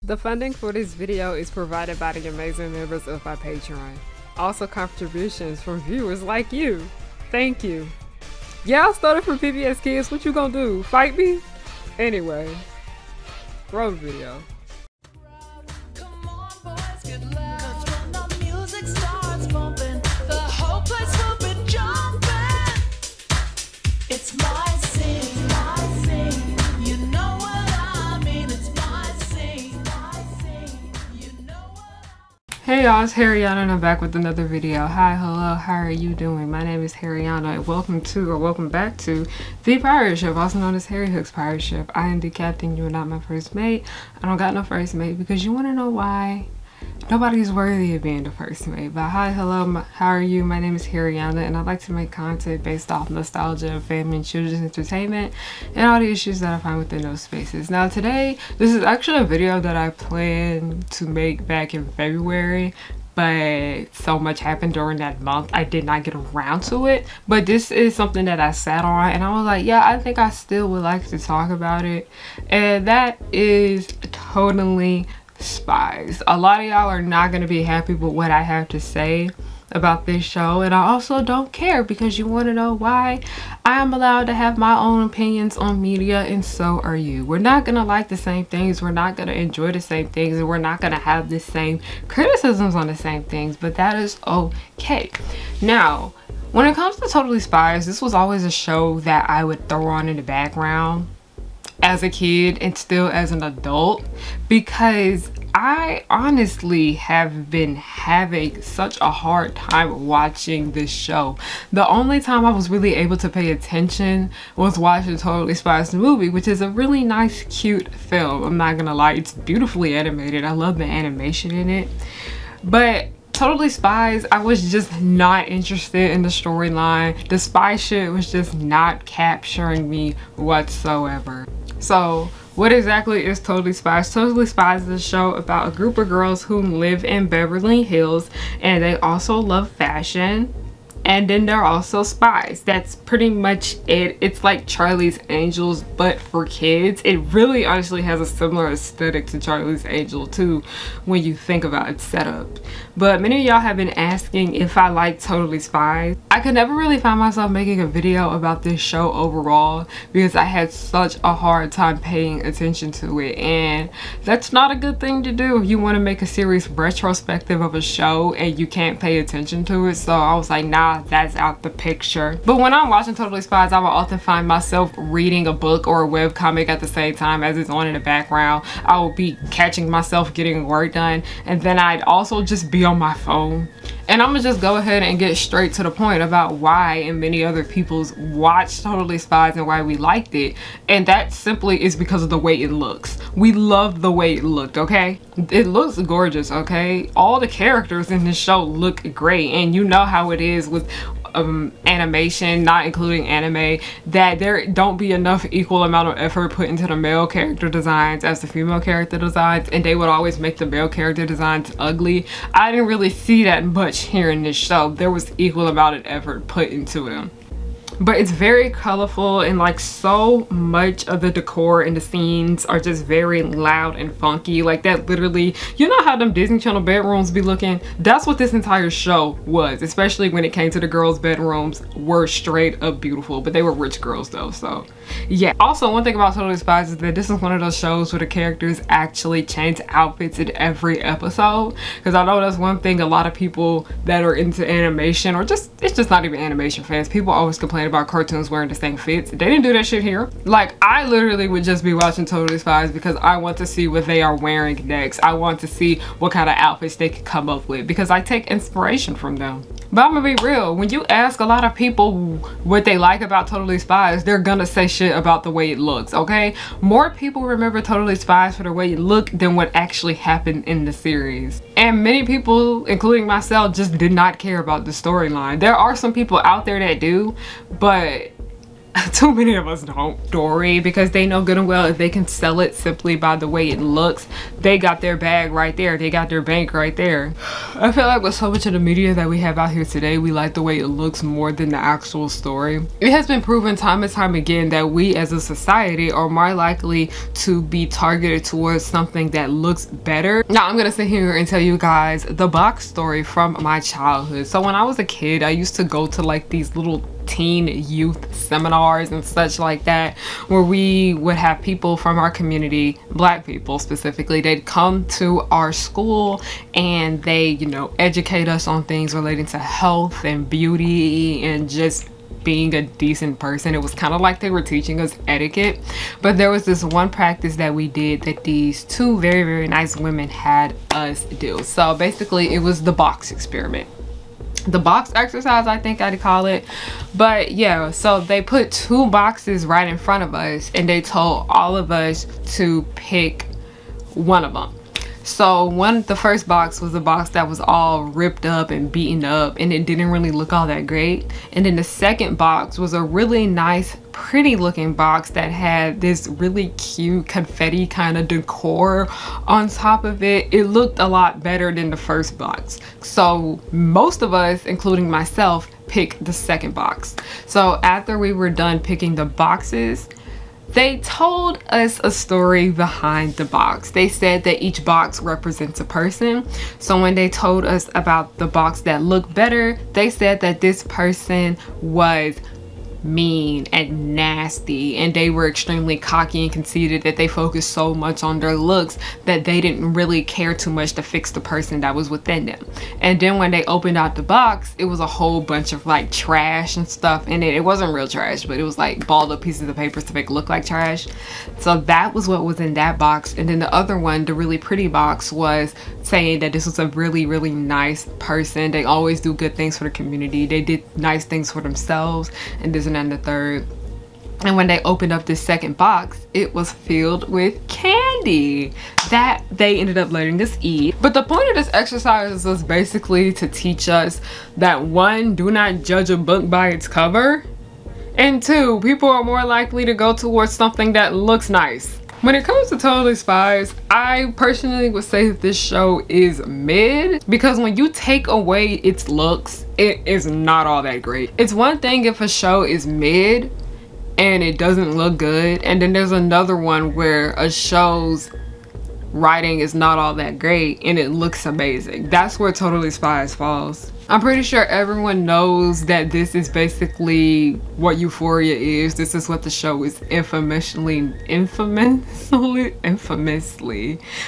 The funding for this video is provided by the amazing members of my Patreon. Also contributions from viewers like you. Thank you. Yeah, I started from PBS Kids. What you gonna do? Fight me? Anyway, roll the video. Come on, boys, get loud. 'Cause when the music starts bumping, the whole place will be jumping. It's my scene, my scene. You know what I mean. It's my scene, you know what. Hey y'all, it's Harriyanna and I'm back with another video. Hi, hello, how are you doing? My name is Harriyanna and welcome back to the pirate ship, also known as Harry Hook's pirate ship. I am the captain, you are not my first mate. I don't got no first mate because you want to know why? Nobody's worthy of being the first mate. But hi, hello, how are you? My name is Harriyanna and I like to make content based off nostalgia, family, and children's entertainment, and all the issues that I find within those spaces. Now today, this is actually a video that I planned to make back in February, but so much happened during that month I did not get around to it. But this is something that I sat on and I was like, yeah, I think I still would like to talk about it, and that is totally Spies. A lot of y'all are not going to be happy with what I have to say about this show, and I also don't care because you want to know why. I am allowed to have my own opinions on media, and so are you. We're not going to like the same things, we're not going to enjoy the same things, and we're not going to have the same criticisms on the same things, but that is okay. Now, when it comes to Totally Spies, this was always a show that I would throw on in the background as a kid and still as an adult, because I honestly have been having such a hard time watching this show. The only time I was really able to pay attention was watching Totally Spies the movie, which is a really nice, cute film. I'm not gonna lie, it's beautifully animated. I love the animation in it. But Totally Spies, I was just not interested in the storyline. The spy shit was just not capturing me whatsoever. So what exactly is Totally Spies? Totally Spies is a show about a group of girls who live in Beverly Hills and they also love fashion. And then they're also spies. That's pretty much it. It's like Charlie's Angels, but for kids. It really honestly has a similar aesthetic to Charlie's Angel too, when you think about its setup. But many of y'all have been asking if I like Totally Spies. I could never really find myself making a video about this show overall because I had such a hard time paying attention to it, and that's not a good thing to do. You want to make a series retrospective of a show and you can't pay attention to it. So I was like, nah, that's out the picture. But when I'm watching Totally Spies, I will often find myself reading a book or a webcomic at the same time as it's on in the background. I will be catching myself getting work done, and then I'd also just be on my phone. And I'm gonna just go ahead and get straight to the point about why and many other people's watched Totally Spies and why we liked it. And that simply is because of the way it looks. We loved the way it looked, okay? It looks gorgeous, okay? All the characters in this show look great, and you know how it is with animation, not including anime, that there don't be enough equal amount of effort put into the male character designs as the female character designs, and they would always make the male character designs ugly. I didn't really see that much here in this show. There was equal amount of effort put into them. But it's very colorful, and like so much of the decor and the scenes are just very loud and funky. Like that literally, you know how them Disney Channel bedrooms be looking? That's what this entire show was, especially when it came to the girls' bedrooms were straight up beautiful, but they were rich girls though, so yeah. Also, one thing about Totally Spies is that this is one of those shows where the characters actually change outfits in every episode, because I know that's one thing a lot of people that are into animation, or just, it's just not even animation fans, people always complain about cartoons wearing the same fits. They didn't do that shit here. Like, I literally would just be watching Totally Spies because I want to see what they are wearing next. I want to see what kind of outfits they could come up with because I take inspiration from them. But I'm gonna be real, when you ask a lot of people what they like about Totally Spies, they're gonna say shit about the way it looks, okay? More people remember Totally Spies for the way it looked than what actually happened in the series. And many people, including myself, just did not care about the storyline. There are some people out there that do, but too many of us don't story, because they know good and well if they can sell it simply by the way it looks, they got their bag right there, they got their bank right there. I feel like with so much of the media that we have out here today, we like the way it looks more than the actual story. It has been proven time and time again that we as a society are more likely to be targeted towards something that looks better. Now I'm gonna sit here and tell you guys the box story from my childhood. So when I was a kid, I used to go to like these little teen youth seminars and such like that, where we would have people from our community, black people specifically, they'd come to our school and they, you know, educate us on things relating to health and beauty and just being a decent person. It was kind of like they were teaching us etiquette. But there was this one practice that we did that these two very, very nice women had us do. So basically it was the box experiment, the box exercise, I think I'd call it. But yeah, so they put two boxes right in front of us and they told all of us to pick one of them. So the first box was a box that was all ripped up and beaten up and it didn't really look all that great. And then the second box was a really nice, pretty looking box that had this really cute confetti kind of decor on top of it. It looked a lot better than the first box. So most of us, including myself, picked the second box. So after we were done picking the boxes, they told us a story behind the box. They said that each box represents a person. So when they told us about the box that looked better, they said that this person was mean and nasty and they were extremely cocky and conceited, that they focused so much on their looks that they didn't really care too much to fix the person that was within them. And then when they opened out the box, it was a whole bunch of like trash and stuff in it. It wasn't real trash, but it was like balled up pieces of paper to make it look like trash. So that was what was in that box. And then the other one, the really pretty box, was saying that this was a really, really nice person. They always do good things for the community. They did nice things for themselves and this and the third. And when they opened up this second box, it was filled with candy that they ended up letting us eat. But the point of this exercise was basically to teach us that, one, do not judge a book by its cover, and two, people are more likely to go towards something that looks nice. When it comes to Totally Spies, I personally would say that this show is mid, because when you take away its looks, it is not all that great. It's one thing if a show is mid and it doesn't look good, and then there's another one where a show's writing is not all that great and it looks amazing. That's where Totally Spies falls. I'm pretty sure everyone knows that this is basically what Euphoria is. This is what the show is infamously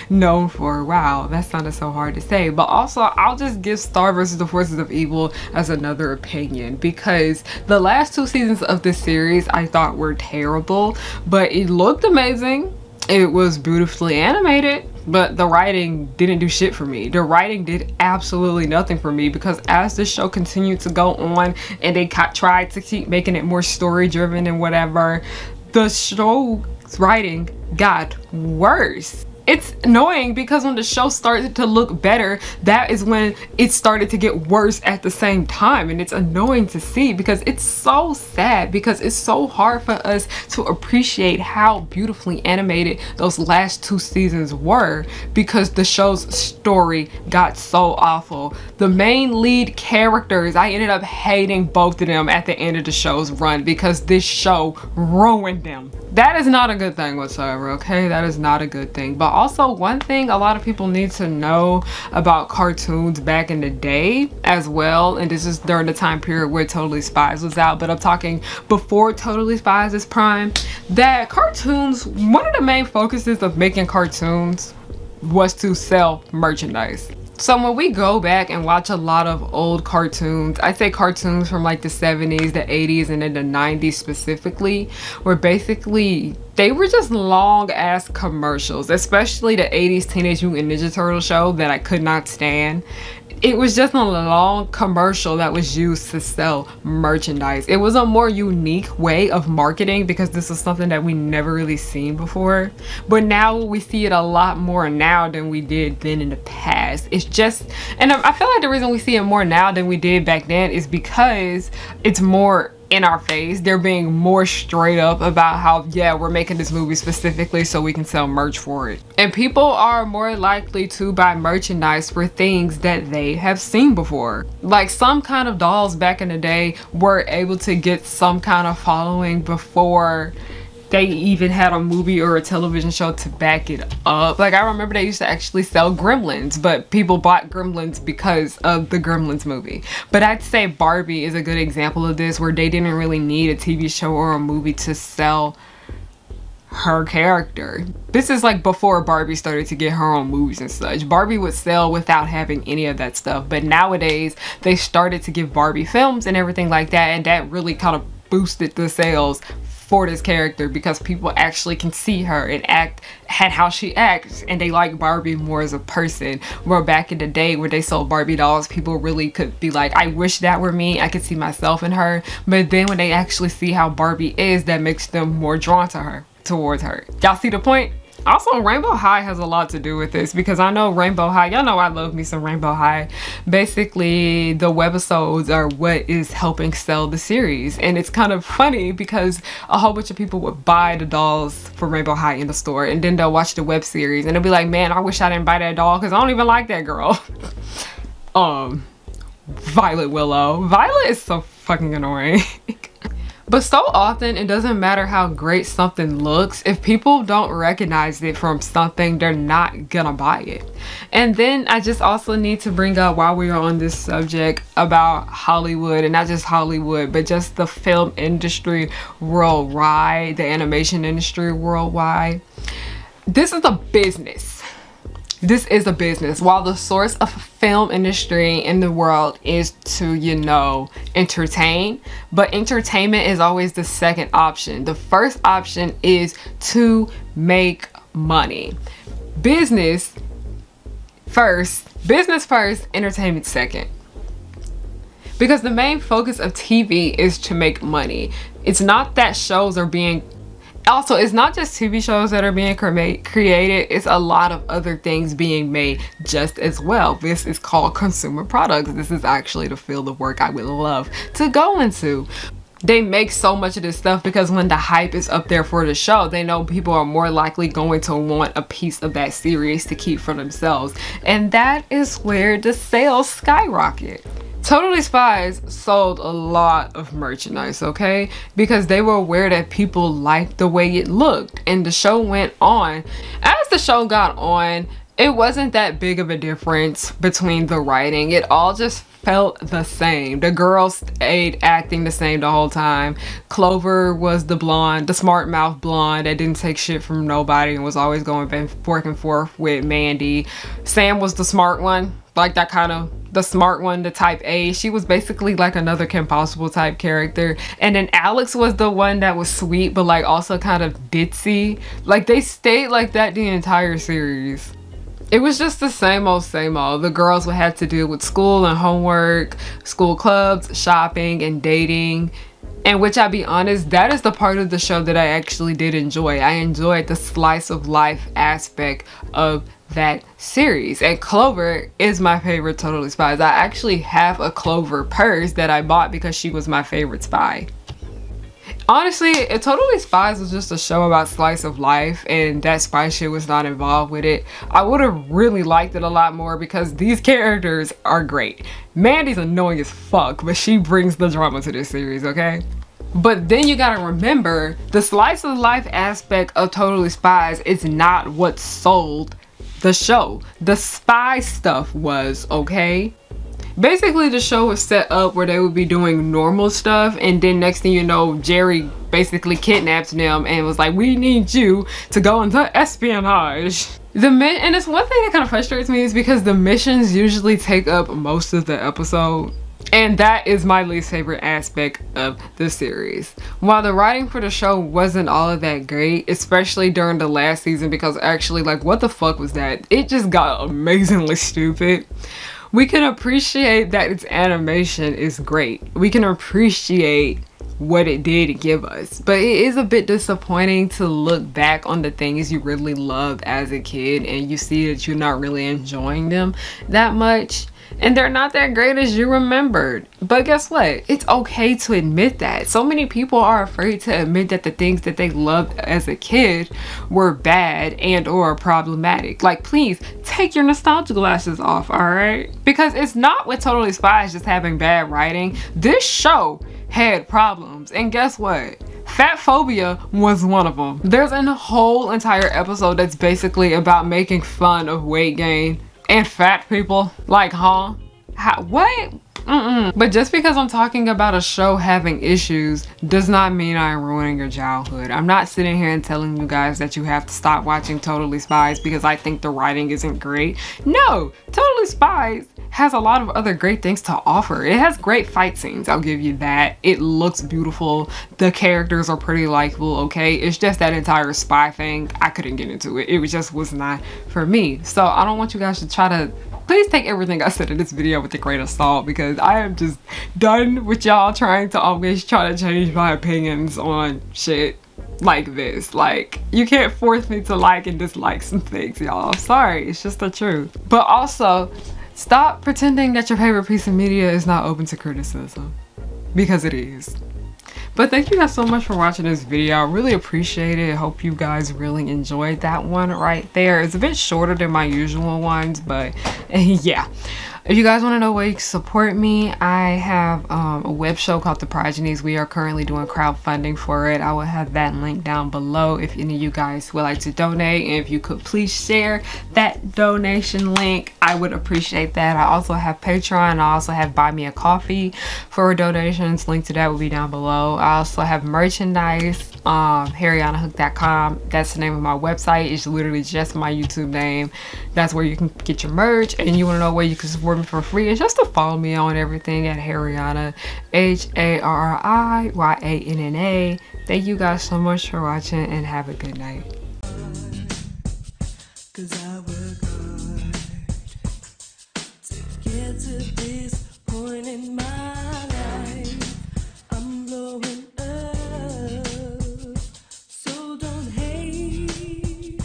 known for. Wow, that sounded so hard to say. But also, I'll just give Star vs. the Forces of Evil as another opinion, because the last two seasons of this series I thought were terrible, but it looked amazing. It was beautifully animated, but the writing didn't do shit for me. The writing did absolutely nothing for me, because as the show continued to go on and they tried to keep making it more story driven and whatever, the show's writing got worse. It's annoying because when the show started to look better, that is when it started to get worse at the same time. And it's annoying to see, because it's so sad, because it's so hard for us to appreciate how beautifully animated those last two seasons were, because the show's story got so awful. The main lead characters, I ended up hating both of them at the end of the show's run, because this show ruined them. That is not a good thing whatsoever, okay? That is not a good thing. But also, one thing a lot of people need to know about cartoons back in the day as well, and this is during the time period where Totally Spies was out, but I'm talking before Totally Spies' prime, that cartoons, one of the main focuses of making cartoons was to sell merchandise. So when we go back and watch a lot of old cartoons, I say cartoons from like the 70s, the 80s, and then the 90s specifically, where basically they were just long ass commercials, especially the 80s Teenage Mutant Ninja Turtle show that I could not stand. It was just a long commercial that was used to sell merchandise. It was a more unique way of marketing, because this is something that we never really seen before. But now we see it a lot more now than we did then in the past. It's just, and I feel like the reason we see it more now than we did back then is because it's more in our face. They're being more straight up about how, yeah, we're making this movie specifically so we can sell merch for it. And people are more likely to buy merchandise for things that they have seen before. Like, some kind of dolls back in the day were able to get some kind of following before they even had a movie or a television show to back it up. Like, I remember they used to actually sell Gremlins, but people bought Gremlins because of the Gremlins movie. But I'd say Barbie is a good example of this, where they didn't really need a TV show or a movie to sell her character. This is like before Barbie started to get her own movies and such. Barbie would sell without having any of that stuff, but nowadays they started to give Barbie films and everything like that, and that really kind of boosted the sales for this character because people actually can see her and how she acts, and they like Barbie more as a person. Where back in the day where they sold Barbie dolls, people really could be like, I wish that were me, I could see myself in her. But then when they actually see how Barbie is, that makes them more drawn to towards her. Y'all see the point? Also, Rainbow High has a lot to do with this, because I know Rainbow High, y'all know I love me some Rainbow High. Basically, the webisodes are what is helping sell the series. And it's kind of funny because a whole bunch of people would buy the dolls for Rainbow High in the store, and then they'll watch the web series and they'll be like, man, I wish I didn't buy that doll because I don't even like that girl. Violet Willow. Violet is so fucking annoying. But so often, it doesn't matter how great something looks. If people don't recognize it from something, they're not gonna buy it. And then I just also need to bring up, while we are on this subject, about Hollywood, and not just Hollywood, but just the film industry worldwide, the animation industry worldwide. This is a business. This is a business. While the source of film industry in the world is to, you know, entertain, but entertainment is always the second option. The first option is to make money. Business first, entertainment second. Because the main focus of TV is to make money. It's not that shows are being Also, it's not just TV shows that are being created, it's a lot of other things being made just as well. This is called consumer products. This is actually the field of work I would love to go into. They make so much of this stuff because when the hype is up there for the show, they know people are more likely going to want a piece of that series to keep for themselves. And that is where the sales skyrocket. Totally Spies sold a lot of merchandise, okay? Because they were aware that people liked the way it looked, and the show went on. As the show got on, it wasn't that big of a difference between the writing. It all just felt the same. The girls stayed acting the same the whole time. Clover was the blonde, the smart mouth blonde that didn't take shit from nobody and was always going back and forth with Mandy. Sam was the smart one, like that kind of the smart one, the type A. She was basically like another Kim Possible type character. And then Alex was the one that was sweet but like also kind of ditzy. Like they stayed like that the entire series. It was just the same old, same old. The girls would have to deal with school and homework, school clubs, shopping, and dating. And which, I'll be honest, that is the part of the show that I actually did enjoy. I enjoyed the slice of life aspect of that series. And Clover is my favorite Totally Spies. I actually have a Clover purse that I bought because she was my favorite spy. Honestly, if Totally Spies was just a show about slice of life and that spy shit was not involved with it, I would have really liked it a lot more because these characters are great. Mandy's annoying as fuck, but she brings the drama to this series, okay? But then you gotta remember, the slice of life aspect of Totally Spies is not what sold the show. The spy stuff was, okay? Basically, the show was set up where they would be doing normal stuff, and then next thing you know, Jerry basically kidnapped them and was like, we need you to go into espionage. And it's one thing that kind of frustrates me is because the missions usually take up most of the episode. And that is my least favorite aspect of the series. While the writing for the show wasn't all of that great, especially during the last season, because actually, like, what the fuck was that? It just got amazingly stupid. We can appreciate that its animation is great. We can appreciate what it did give us. But it is a bit disappointing to look back on the things you really loved as a kid and you see that you're not really enjoying them that much. and they're not that great as you remembered. But guess what? It's okay to admit that. So many people are afraid to admit that the things that they loved as a kid were bad and or problematic. Like, please take your nostalgia glasses off, all right? Because it's not with Totally Spies just having bad writing. This show had problems, and guess what? Fat phobia was one of them. There's a whole entire episode that's basically about making fun of weight gain and fat people. Like, huh? How, what? But just because I'm talking about a show having issues does not mean I'm ruining your childhood. I'm not sitting here and telling you guys that you have to stop watching Totally Spies because I think the writing isn't great. No, Totally Spies has a lot of other great things to offer. It has great fight scenes, I'll give you that. It looks beautiful. The characters are pretty likable, okay? It's just that entire spy thing, I couldn't get into it. It just was not for me. So I don't want you guys to try to, please take everything I said in this video with a grain of salt, because I am just done with y'all trying to always try to change my opinions on shit like this. Like, you can't force me to like and dislike some things, y'all. Sorry, it's just the truth. But also, stop pretending that your favorite piece of media is not open to criticism, because it is. But thank you guys so much for watching this video. I really appreciate it. I hope you guys really enjoyed that one right there. It's a bit shorter than my usual ones, but yeah. If you guys want to know where you can support me, I have a web show called The Progenies. We are currently doing crowdfunding for it. I will have that link down below if any of you guys would like to donate. And if you could please share that donation link, I would appreciate that. I also have Patreon. I also have Buy Me a Coffee for donations. Link to that will be down below. I also have merchandise, harriyannahook.com. That's the name of my website. It's literally just my YouTube name. That's where you can get your merch. And you want to know where you can support me for free, and just to follow me on everything at Harriyanna, HARRIYANNA. Thank you guys so much for watching, and have a good night. 'Cause I work hard to get to this point in my life. I'm blowing up, so don't hate,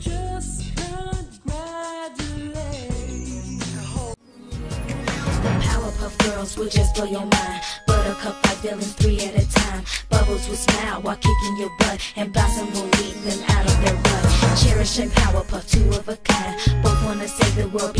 just congratulate. Powerpuff Girls will just blow your mind. Buttercup like villains 3 at a time. Bubbles will smile while kicking your butt, and Blossom will lead them out of their rut. Cherish and Powerpuff, 2 of a kind. Both wanna save the world.